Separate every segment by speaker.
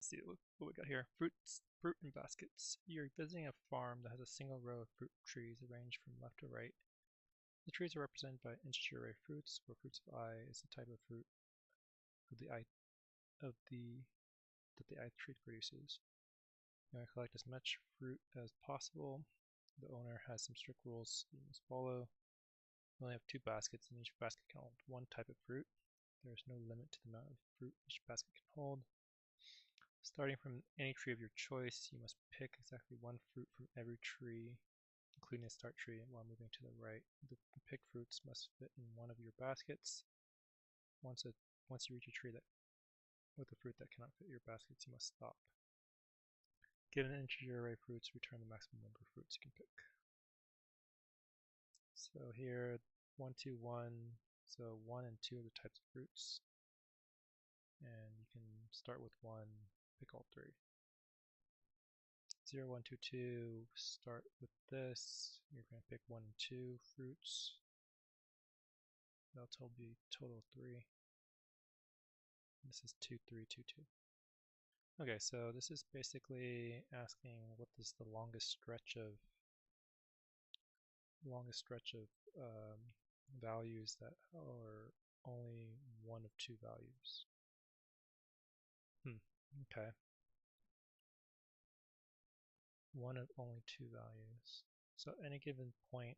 Speaker 1: Let's see what we got here. Fruit in baskets. You're visiting a farm that has a single row of fruit trees arranged from left to right. The trees are represented by integer array fruits, where fruits of I is the type of fruit of the I of the that the ith tree produces. You want to collect as much fruit as possible. The owner has some strict rules you must follow. You only have 2 baskets, and each basket can hold 1 type of fruit. There is no limit to the amount of fruit each basket can hold. Starting from any tree of your choice, you must pick exactly 1 fruit from every tree, including the start tree, while moving to the right. The picked fruits must fit in one of your baskets. Once you reach a tree with a fruit that cannot fit your baskets, you must stop. Given an integer array of fruits, return the maximum number of fruits you can pick. So here, 1, 2, 1. So 1 and 2 are the types of fruits. And you can start with 1, pick all 3. 0, 1, 2, 2, start with this. You're going to pick 1 and 2 fruits. That'll be total 3. This is 2, 3, 2, 2. Okay, so this is basically asking what is the longest stretch of values that are only one of 2 values. Okay. One of only 2 values. So any given point,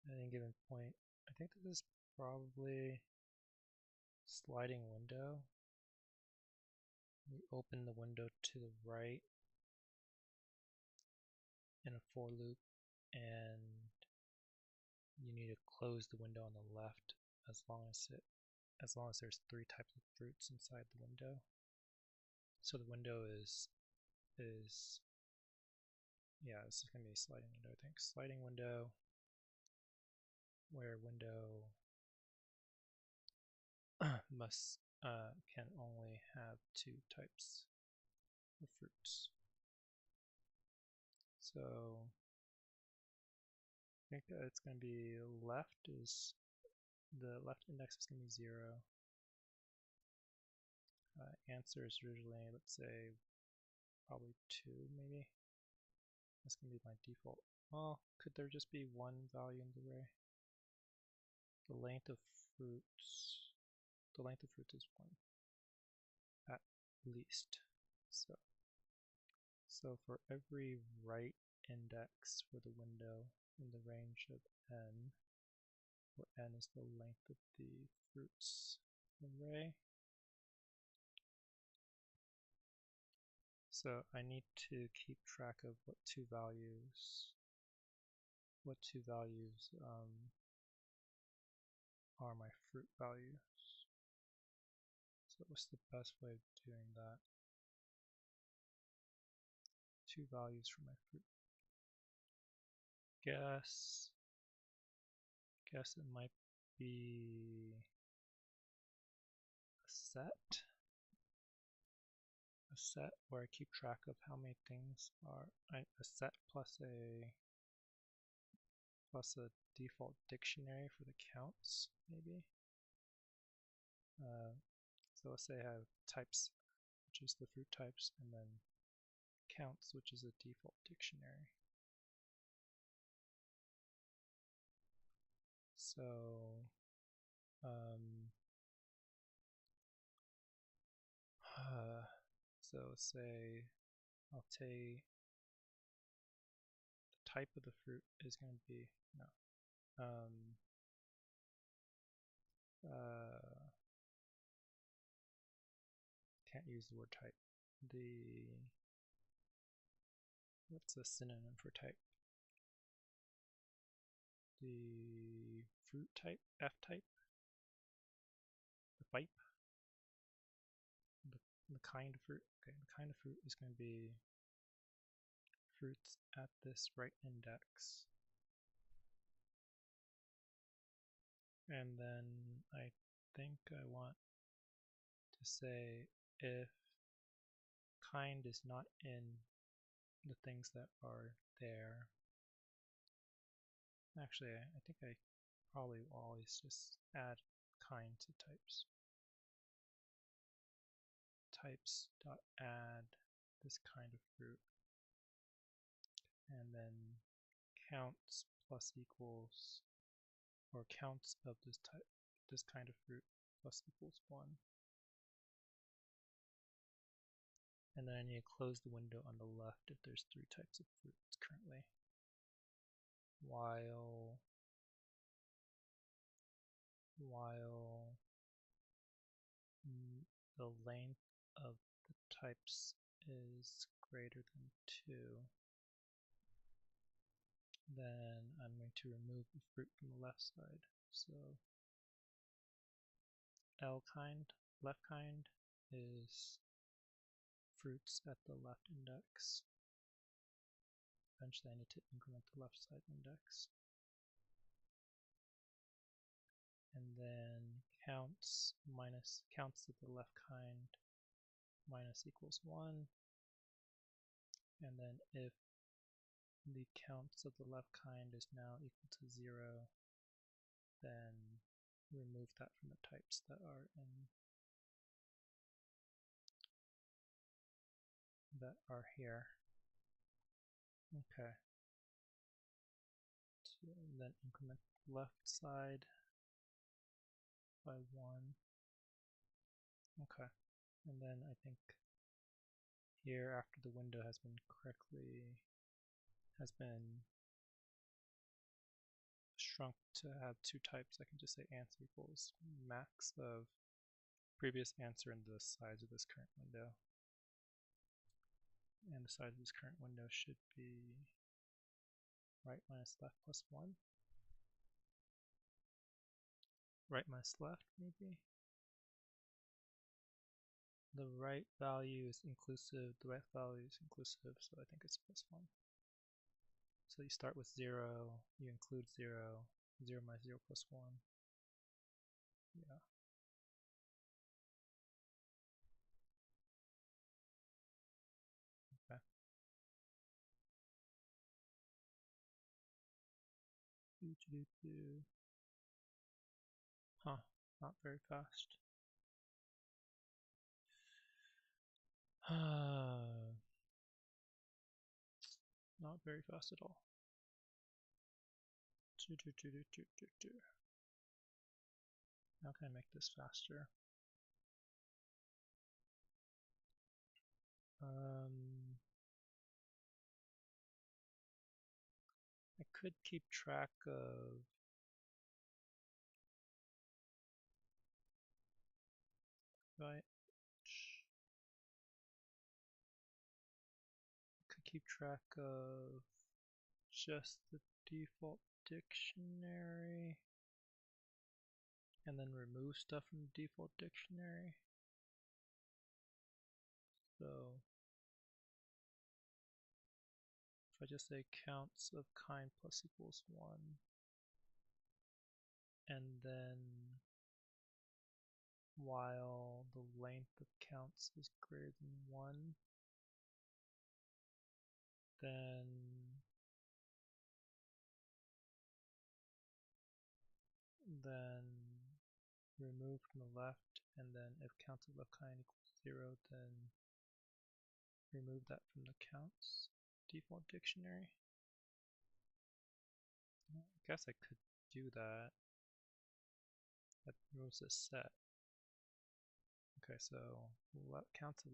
Speaker 1: I think this is probably sliding window. We open the window to the right in a for loop, and you need to close the window on the left as long as there's 3 types of fruits inside the window. So the window is yeah, this is going to be a sliding window, I think. Sliding window, where window can only have 2 types of fruits. So I think that it's going to be the left index is going to be 0. Answer is usually, let's say, probably 2 maybe. That's going to be my default. Well, could there just be 1 value in the array? The length of fruits is 1 at least. So for every right index for the window in the range of n, where n is the length of the fruits array, so I need to keep track of what two values are my fruit values. So what's the best way of doing that? 2 values for my fruit. Guess it might be a set where I keep track of how many things are a set plus a default dictionary for the counts, maybe. So let's say I have types, which is the fruit types, and then counts, which is a default dictionary. So say I'll take the type of the fruit is going to be can't use the word type. What's a synonym for type? The fruit type, F type, the type, the kind of fruit. Okay, the kind of fruit is going to be fruits at this right index. And then I think I want to say if kind is not in the things that are there. Actually, I think I probably will always just add kind to types. types dot add this kind of fruit, and then counts plus equals, or counts of this kind of fruit plus equals 1. And then I need to close the window on the left if there's 3 types of fruits currently. While the length of the types is greater than 2, then I'm going to remove the fruit from the left side. So L kind, left kind, is fruits at the left index. Eventually I need to increment the left side index. And then counts of the left kind minus equals 1. And then if the counts of the left kind is now equal to 0, then remove that from the types that are here. Okay. So then increment left side by 1. Okay. And then I think here, after the window has been shrunk to have 2 types, I can just say answer equals max of previous answer and the size of this current window. And the size of this current window should be right minus left plus 1. Right minus left, maybe? The right value is inclusive, so I think it's plus 1. So you start with 0, you include 0, 0 minus 0 plus 1. Yeah. Okay. Huh, not very fast. Not very fast at all. How can I make this faster? I could keep track of just the default dictionary and then remove stuff from the default dictionary. So if I just say counts of kind plus equals 1, and then while the length of counts is greater than 1, then remove from the left, and then if counts of left kind equals 0, then remove that from the counts default dictionary. I guess I could do that. That removes a set. Okay, so counts of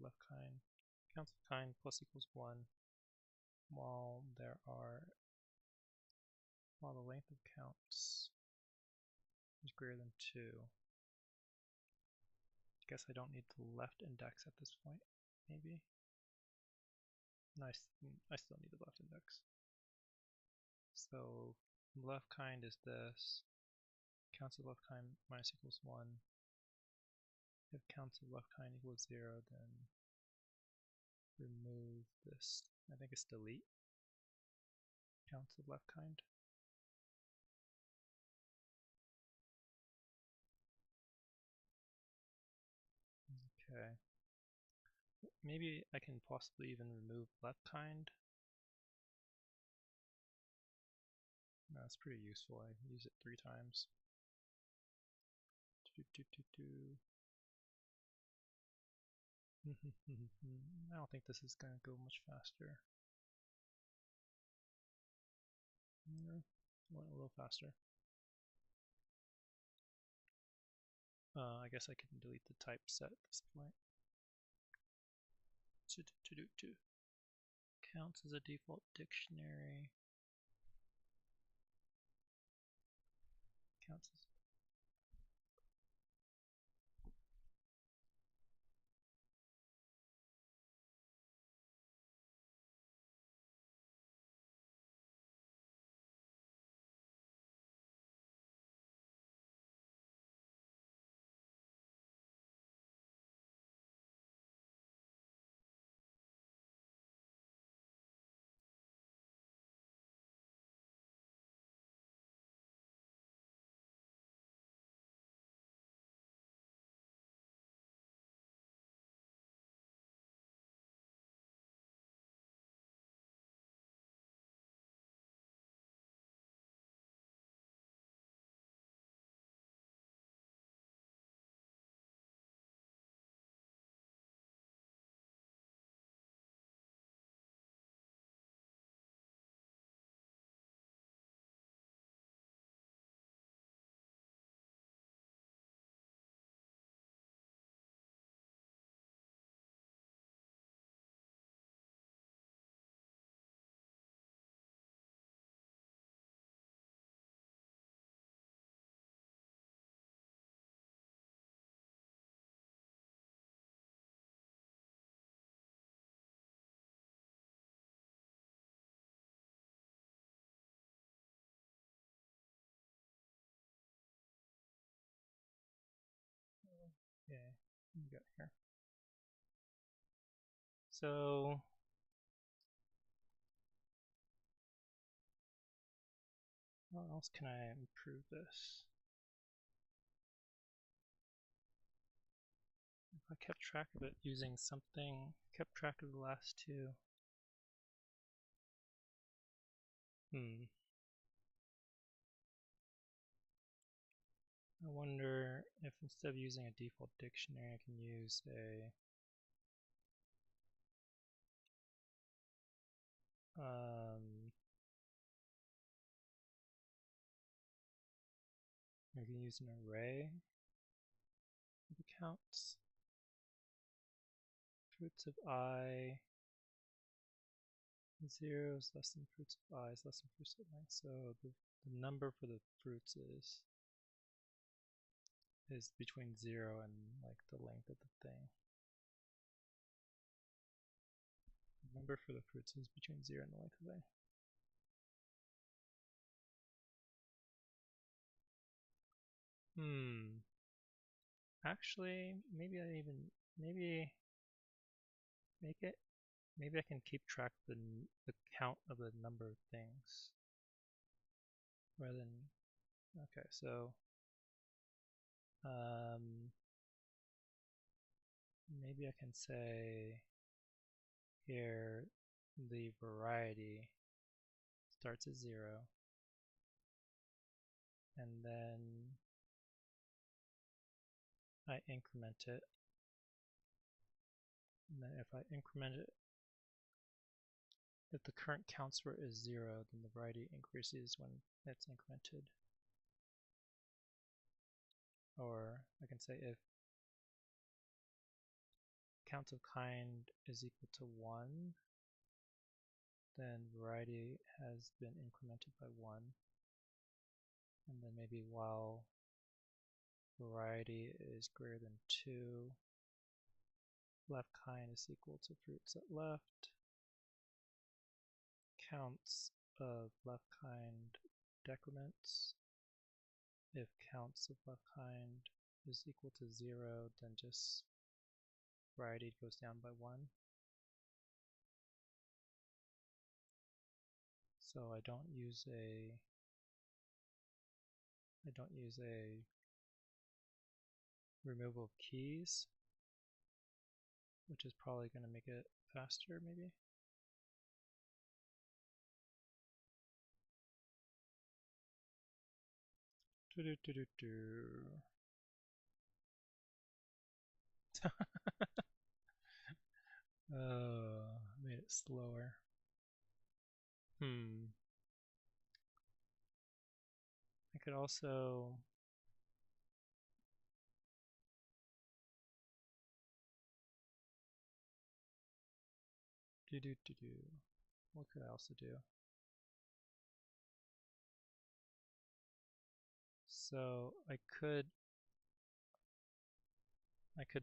Speaker 1: kind plus equals 1, while the length of counts is greater than 2. I guess I don't need the left index at this point, maybe. No, I still need the left index. So left kind is this. Counts of left kind minus equals 1. If counts of left kind equals 0, then remove this. I think it's delete. Counts of left kind. Okay. Maybe I can possibly even remove left kind. No, that's pretty useful. I use it 3 times. I don't think this is going to go much faster. Yeah, went a little faster. I guess I can delete the typeset at this point. Counts as a default dictionary. Counts as okay. We got here. So how else can I improve this? If I kept track of it using something, kept track of the last two. I wonder if instead of using a default dictionary, I can use I can use an array of accounts. Fruits of I, 0 is less than fruits of I is less than fruits of I. So the number for the fruits is between 0 and like the length of the thing. The number for the fruits is between 0 and the length of the thing. Actually, maybe maybe I can keep track of the count of the number of things rather than, okay, so maybe I can say here the variety starts at 0 and then I increment it, and then if I increment it, if the current counts for is 0, then the variety increases when it's incremented. Or I can say if count of kind is equal to 1, then variety has been incremented by 1. And then maybe while variety is greater than 2, left kind is equal to fruits at left. Counts of left kind decrements. If counts of left kind is equal to 0, then just variety goes down by 1. So I don't use a removal of keys, which is probably going to make it faster maybe. Made it slower. I could also do. What could I also do? So I could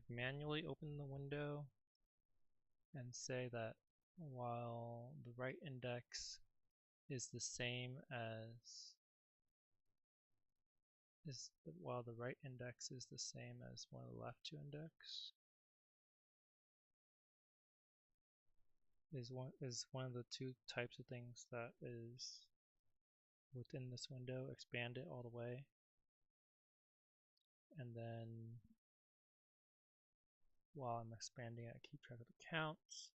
Speaker 1: manually open the window and say that while the right index is the same as while the right index is the same as one of the left two index is one of the two types of things that is within this window, expand it all the way, and then while I'm expanding it, I keep track of the counts.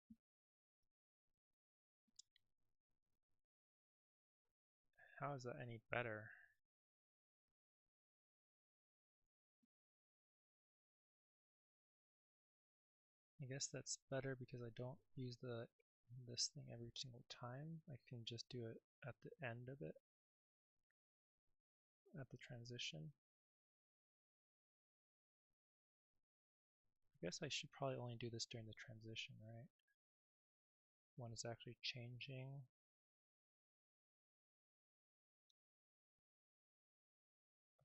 Speaker 1: How is that any better? I guess that's better because I don't use this thing every single time. I can just do it at the end of it, at the transition. I guess I should probably only do this during the transition, right? When it's actually changing.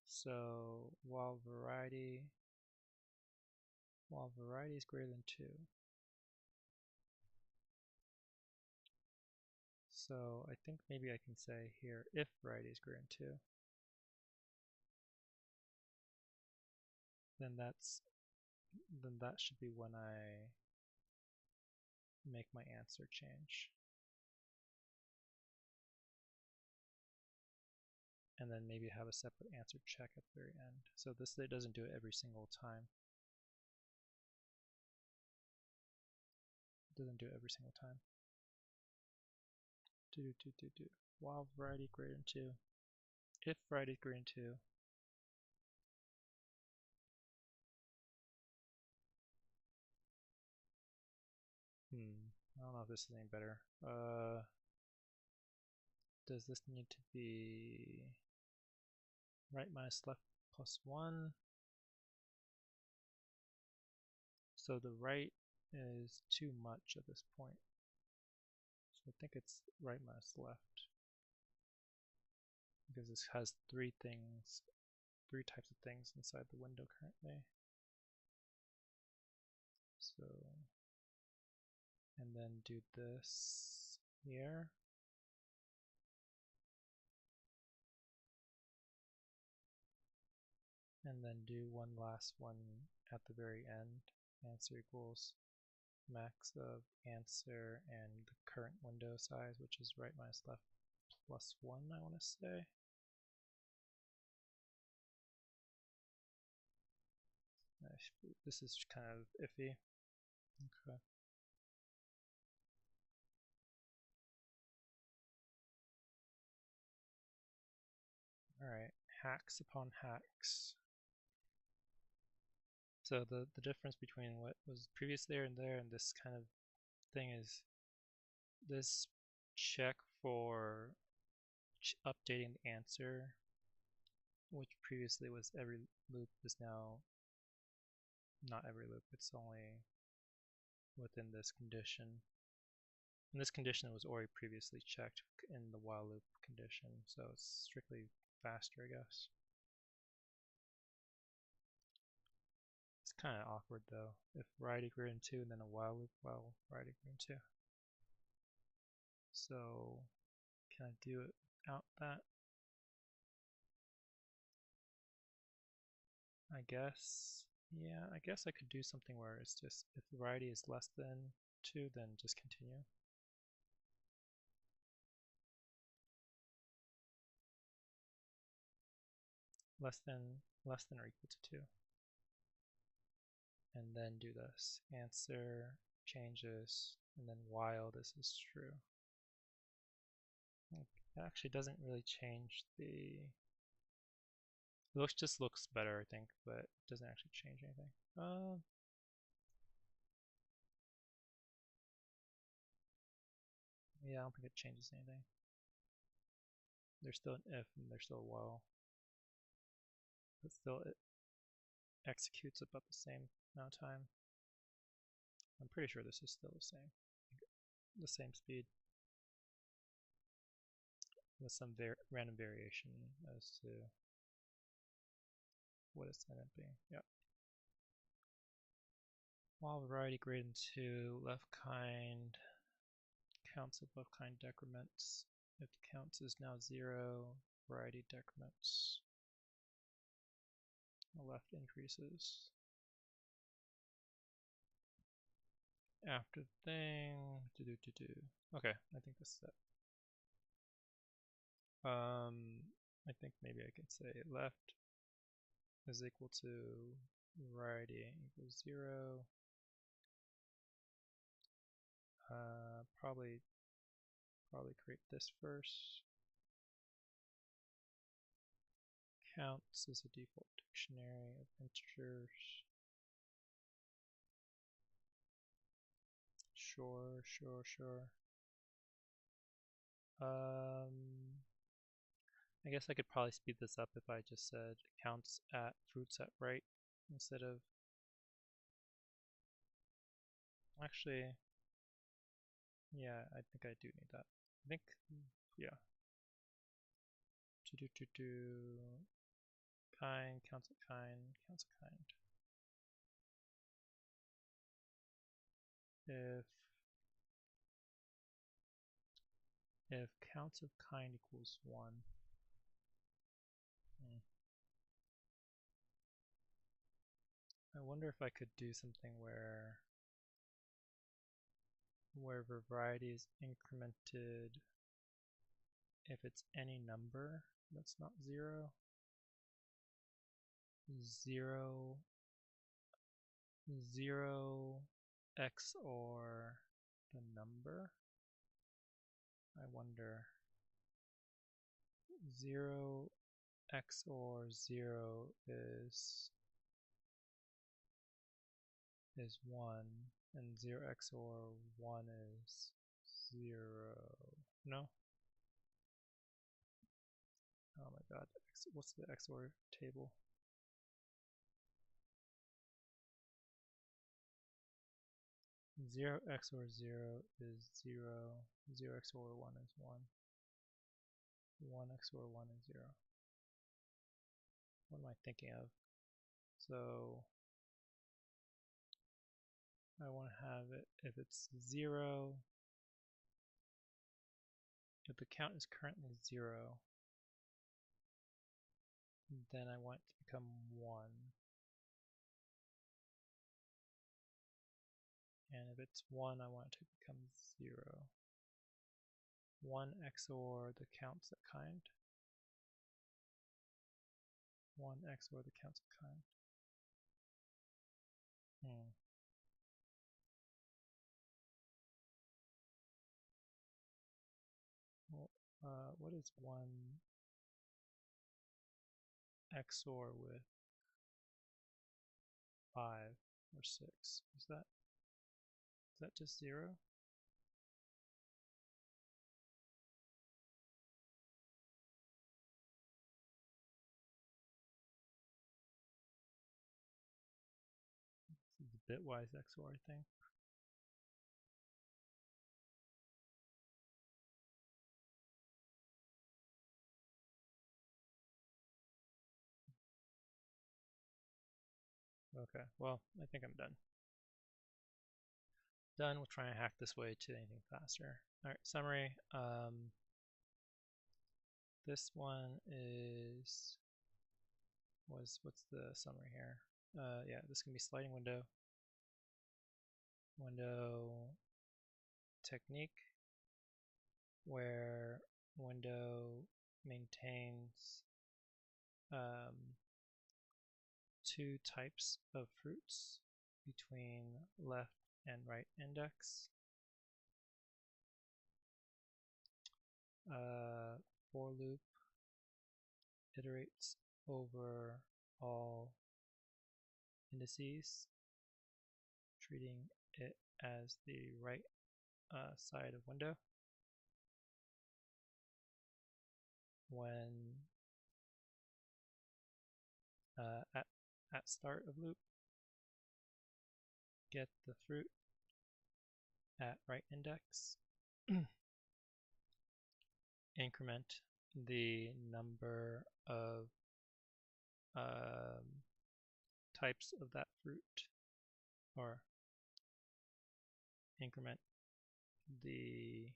Speaker 1: So while variety is greater than 2. So I think maybe I can say here if variety is greater than 2, then that should be when I make my answer change. And then maybe have a separate answer check at the very end. So it doesn't do it every single time. It doesn't do it every single time. While variety greater than 2. If variety is greater than 2, I don't know if this is any better. Does this need to be right minus left plus 1? So the right is too much at this point. So I think it's right minus left. Because this has three types of things inside the window currently. So, and then do this here. And then do one last one at the very end. Answer equals max of answer and the current window size, which is right minus left plus 1, I want to say. This is kind of iffy. Okay. Alright, hacks upon hacks. So the difference between what was previously there and this kind of thing is this check for updating the answer, which previously was every loop, is now not every loop, it's only within this condition. And this condition was already previously checked in the while loop condition, so it's strictly faster, I guess. It's kind of awkward though, if variety greater than 2 and then a while loop while variety greater than 2. So can I do it without that? I guess, yeah, I guess I could do something where it's just, if variety is less than 2, then just continue. Less than or equal to 2. And then do this. Answer changes, and then while this is true. It actually doesn't really change the... It just looks better, I think, but it doesn't actually change anything. Yeah, I don't think it changes anything. There's still an if and there's still a while. But still it executes about the same amount of time. I'm pretty sure this is still the same speed with some random variation as to what it's going to be. Yep. While variety greater than 2, left kind counts of left kind decrements. If the counts is now 0, variety decrements. The left increases. After the thing, Okay, I think this is it. I think maybe I can say left is equal to variety equals 0. Probably create this first. Counts is a default dictionary of integers. Sure. I guess I could probably speed this up if I just said counts at fruits at right instead of. Actually, yeah, I think I do need that. I think, yeah. Kind, counts at kind, counts at kind. If counts of kind equals 1, I wonder if I could do something where variety is incremented if it's any number that's not 0. 0 x or the number. I wonder 0 x or 0 is 1 and 0 x or 1 is 0. No? Oh my god, what's the XOR table? Zero XOR 0 is 0, 0 XOR 1 is 1, 1 XOR 1 is 0. What am I thinking of? So I want to have it, if it's 0, if the count is currently 0, then I want it to become 1. And if it's 1, I want it to become 0. 1 XOR the counts at kind. 1 XOR the counts at kind. Well, what is 1 XOR with 5 or 6? Is that just 0? This is a bitwise XOR, I think. Okay, well, I think I'm done. We'll try and hack this way to anything faster. Alright, summary. This one is, what's the summary here? Yeah, this can be sliding window technique, where window maintains 2 types of fruits between left and right index. For loop iterates over all indices, treating it as the right side of window. when at start of loop, get the fruit at right index, increment the number of types of that fruit, or increment the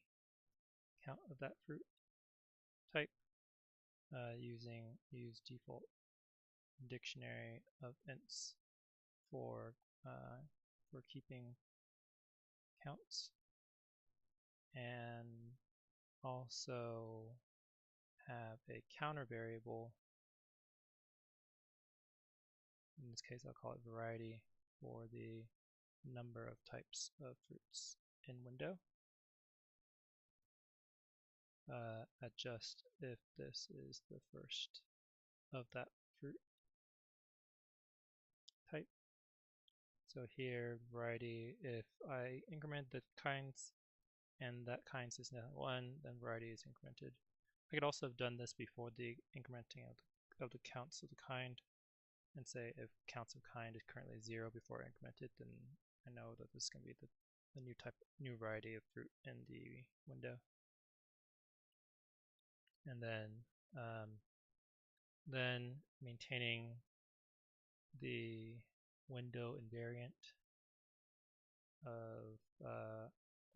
Speaker 1: count of that fruit type use default dictionary of ints for keeping counts, and also have a counter variable. In this case, I'll call it variety for the number of types of fruits in window. Adjust if this is the first of that fruit type. So here, variety, if I increment the kinds and that kinds is not 1, then variety is incremented. I could also have done this before the incrementing of the counts of the kind, and say if counts of kind is currently 0 before I increment it, then I know that this is going to be the new variety of fruit in the window. And then maintaining the window invariant of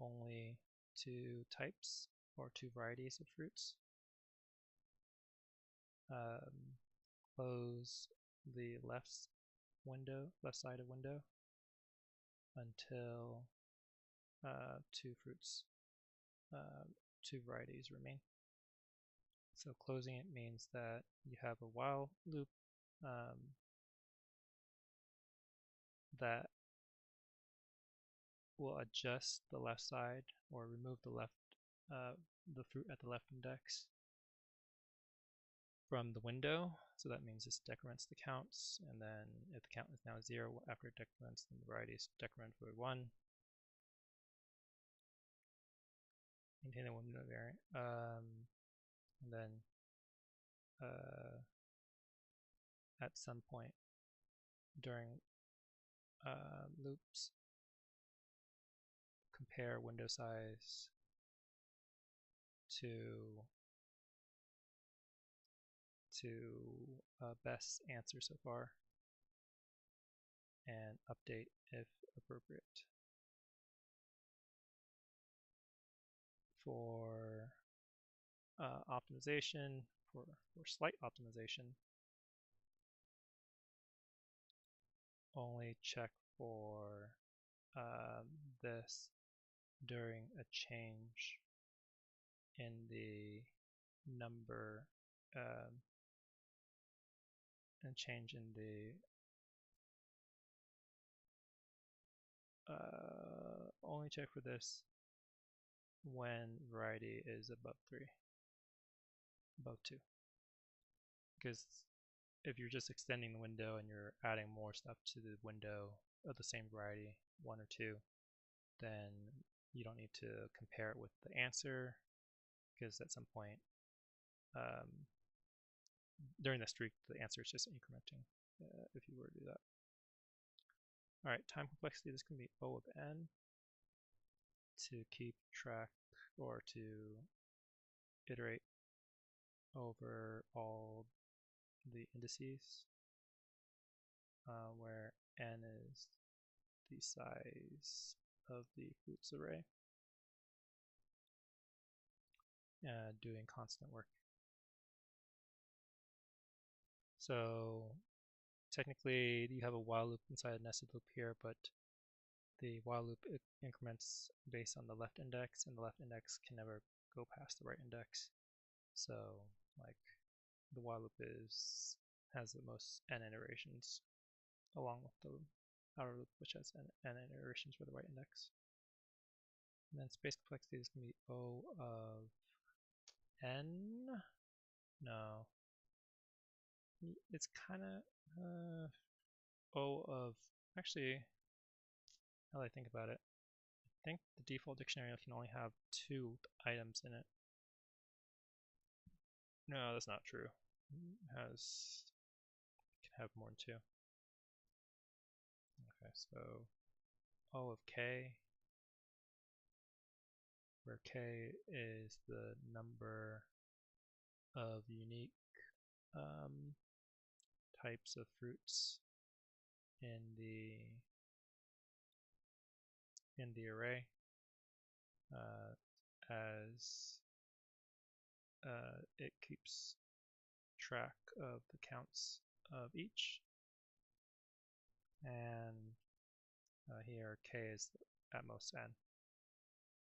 Speaker 1: only 2 types or 2 varieties of fruits. Close the left side of window until 2 fruits, 2 varieties remain. So closing it means that you have a while loop that will adjust the left side or remove the fruit at the left index from the window. So that means this decrements the counts, and then if the count is now 0 after it decrements, then the variety is decremented by 1. Maintain the window variant, and then at some point during loops, compare window size to best answer so far, and update if appropriate. For optimization, for slight optimization, only check for this during a change in the number and change in the only check for this when variety is above 3, above 2. Because if you're just extending the window and you're adding more stuff to the window of the same variety, 1 or 2, then you don't need to compare it with the answer, because at some point during the streak, the answer is just incrementing if you were to do that. All right, time complexity, this can be O of n to keep track or to iterate over all the indices, where n is the size of the fruits array, doing constant work. So technically you have a while loop inside a nested loop here, but the while loop increments based on the left index, and the left index can never go past the right index. So like the while loop has the most n iterations, along with the outer loop, which has n iterations for the right index. And then space complexity is going to be O of n. No, it's kind of O of, actually, now that I think about it, I think the default dictionary can only have 2 items in it. No, that's not true. It can have more than 2. Okay, so O of k, where k is the number of unique types of fruits in the array, as it keeps track of the counts of each, and here k is at most n.